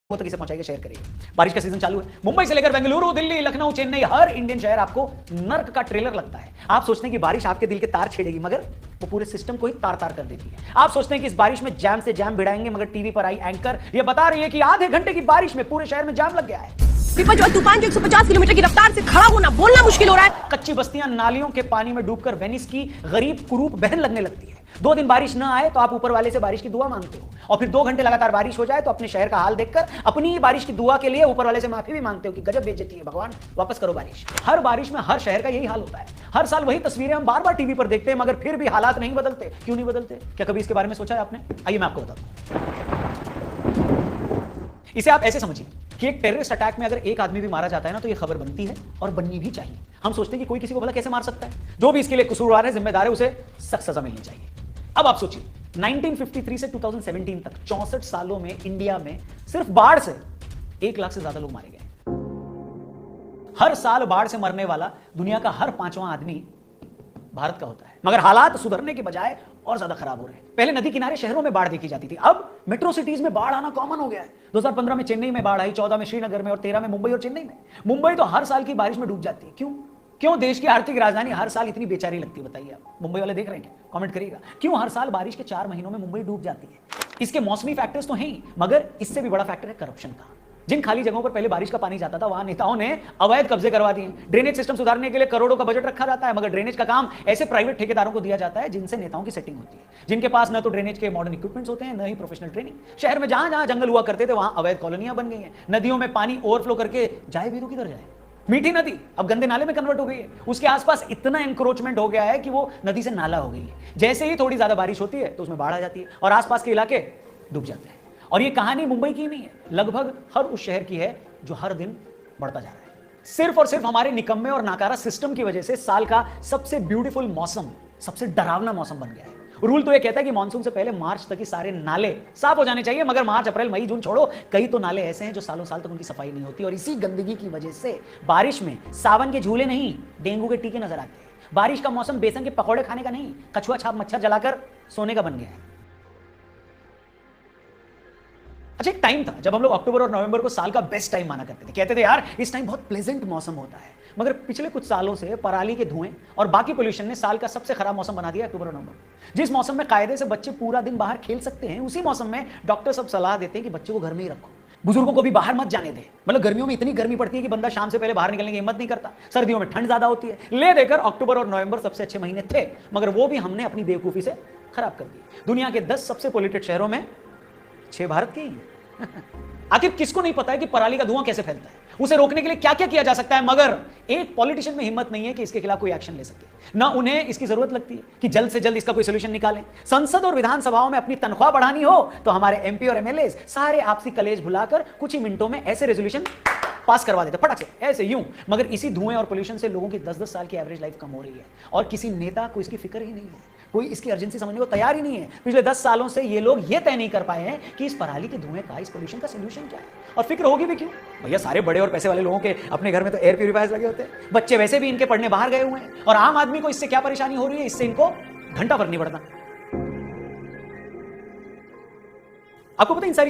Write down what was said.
वो तो किसे पहुंचाएगा, शेयर करिए। बारिश का सीजन चालू है। मुंबई से लेकर बेंगलुरु, दिल्ली, लखनऊ, चेन्नई, हर इंडियन शहर आपको नर्क का ट्रेलर लगता है। आप सोचते हैं कि बारिश आपके दिल के तार छेड़ेगी, मगर वो पूरे सिस्टम को ही तार तार कर देती है। आप सोचते हैं कि इस बारिश में जैम से जैम भिड़ाएंगे, मगर टीवी पर आई एंकर ये बता रही है कि आधे घंटे की बारिश में पूरे शहर में जाम लग गया है। तूफान जो 150 किलोमीटर की रफ्तार से खड़ा होना बोलना मुश्किल हो रहा है। कच्ची बस्तियां नालियों के पानी में डूबकर वेनिस की गरीब कुरूप बहन लगने लगती है। 2 दिन बारिश ना आए तो आप ऊपर वाले से बारिश की दुआ मांगते हो, और फिर 2 घंटे लगातार बारिश हो जाए तो अपने शहर का हाल देखकर अपनी ही बारिश की दुआ के लिए ऊपर वाले से माफी भी मांगते हो कि गजब बेइज्जती है, भगवान वापस करो बारिश। हर बारिश में हर शहर का यही हाल होता है। हर साल वही तस्वीरें हम बार बार टीवी पर देखते हैं, मगर फिर भी हालात नहीं बदलते। क्यों नहीं बदलते? क्या कभी इसके बारे में सोचा है आपने? आइए मैं आपको बताता हूं। इसे आप ऐसे समझिए कि एक टेररिस्ट अटैक में अगर एक आदमी भी मारा जाता है ना, तो ये खबर बनती है और बननी भी चाहिए। हम सोचते हैं कि कोई किसी को भला कैसे मार सकता है? जो भी इसके लिए कसूरवार है, जिम्मेदार है, उसे सख्त सजा मिलनी चाहिए। अब आप सोचिए 1953 से 2017 तक 64 सालों में इंडिया में सिर्फ बाढ़ से 1 लाख से ज्यादा लोग मारे गए। हर साल बाढ़ से मरने वाला दुनिया का हर 5वां आदमी भारत का होता है, मगर हालात सुधरने के बजाय और ज्यादा खराब हो रहे हैं। पहले नदी किनारे शहरों में बाढ़ देखी जाती थी, अब मेट्रो सिटीज में बाढ़ आना कॉमन हो गया है। 2015 में चेन्नई में बाढ़ आई, 14 में श्रीनगर में और 13 में मुंबई और चेन्नई में। मुंबई तो हर साल की बारिश में डूब जाती है। क्यों देश की आर्थिक राजधानी हर साल इतनी बेचारी लगती है? बताइए आप मुंबई वाले देख रहे हैं क्या? कमेंट करिएगा। क्यों हर साल बारिश के 4 महीनों में मुंबई डूब जाती है? इसके मौसमी फैक्टर्स तो हैं ही, मगर इससे भी बड़ा फैक्टर है करप्शन का। जिन खाली जगहों पर पहले बारिश का पानी जाता था, वहां नेताओं ने अवैध कब्जे करवा दिए। ड्रेनेज सिस्टम सुधारने के लिए करोड़ों का बजट रखा जाता है, मगर ड्रेनेज का काम ऐसे प्राइवेट ठेकेदारों को दिया जाता है जिनसे नेताओं की सेटिंग होती है, जिनके पास न तो ड्रेनेज के मॉडर्न इक्विपमेंट्स होते हैं, न ही प्रोफेशनल ट्रेनिंग। शहर में जहां जहां जंगल हुआ करते थे, वहां अवैध कॉलोनियां बन गई हैं। नदियों में पानी ओवरफ्लो करके जाए भी तो किधर जाए? मीठी नदी अब गंदे नाले में कन्वर्ट हो गई है। उसके आसपास इतना एंक्रोचमेंट हो गया है कि वो नदी से नाला हो गई है। जैसे ही थोड़ी ज्यादा बारिश होती है तो उसमें बाढ़ आ जाती है और आसपास के इलाके डूब जाते हैं। और ये कहानी मुंबई की नहीं है, लगभग हर उस शहर की है जो हर दिन बढ़ता जा रहा है। सिर्फ और सिर्फ हमारे निकम्मे और नाकारा सिस्टम की वजह से साल का सबसे ब्यूटीफुल मौसम सबसे डरावना मौसम बन गया है। रूल तो ये कहता है कि मानसून से पहले मार्च तक ही सारे नाले साफ हो जाने चाहिए, मगर मार्च, अप्रैल, मई, जून छोड़ो, कई तो नाले ऐसे हैं जो सालों साल तक उनकी सफाई नहीं होती। और इसी गंदगी की वजह से बारिश में सावन के झूले नहीं, डेंगू के टीके नजर आते हैं। बारिश का मौसम बेसन के पकौड़े खाने का नहीं, कछुआ छाप मच्छर जलाकर सोने का बन गया है। अच्छा, एक टाइम था जब हम लोग अक्टूबर और नवंबर को साल का बेस्ट टाइम माना करते थे। कहते थे यार इस टाइम बहुत प्लेजेंट मौसम होता है, मगर पिछले कुछ सालों से पराली के धुएं और बाकी पोल्यूशन ने साल का सबसे खराब मौसम बना दिया अक्टूबर और नवंबर। जिस मौसम में कायदे से बच्चे पूरा दिन बाहर खेल सकते हैं, उसी मौसम में डॉक्टर सब सलाह देते हैं कि बच्चे को घर में ही रखो, बुजुर्गों को भी बाहर मत जाने दे। मतलब गर्मियों में इतनी गर्मी पड़ती है कि बंदा शाम से पहले बाहर निकलने की हिम्मत नहीं करता। सर्दियों में ठंड ज्यादा होती है। ले देकर अक्टूबर और नवंबर सबसे अच्छे महीने थे, मगर वो भी हमने अपनी बेवकूफी से खराब कर दिए। दुनिया के 10 सबसे पोल्यूटेड शहरों में 6 भारत के ही आखिर किसको नहीं पता है कि पराली का धुआं कैसे फैलता है, उसे रोकने के लिए क्या क्या किया जा सकता है? मगर एक पॉलिटिशियन में हिम्मत नहीं है कि इसके खिलाफ कोई एक्शन ले सके। ना उन्हें इसकी जरूरत लगती है कि जल्द से जल्द इसका कोई सोल्यूशन निकालें। संसद और विधानसभाओं में अपनी तनख्वाह बढ़ानी हो तो हमारे एमपी और एमएलए सारे आपसी कलेश भुलाकर कुछ ही मिनटों में ऐसे रेजोल्यूशन पास करवा देते, फटक से, ऐसे यूं। मगर इसी धुएं और पोल्यूशन से लोगों की 10-10 साल की एवरेज लाइफ कम हो रही है, और किसी नेता को इसकी फिक्र ही नहीं है। कोई इसकी अर्जेंसी समझने को तैयार ही नहीं है। पिछले 10 सालों से ये लोग ये तय नहीं कर पाए हैं कि इस पराली के धुएं का, इस पोल्यूशन का सोल्यूशन क्या है। और फिक्र होगी भी क्यों? भैया सारे बड़े और पैसे वाले लोगों के अपने घर में तो एयर प्यूरिफायर्स लगे होते हैं। बच्चे वैसे भी इनके पढ़ने बाहर गए हुए हैं, और आम आदमी को इससे क्या परेशानी हो रही है, इससे इनको घंटा भर नहीं पड़ता। आपको पता है इन सारी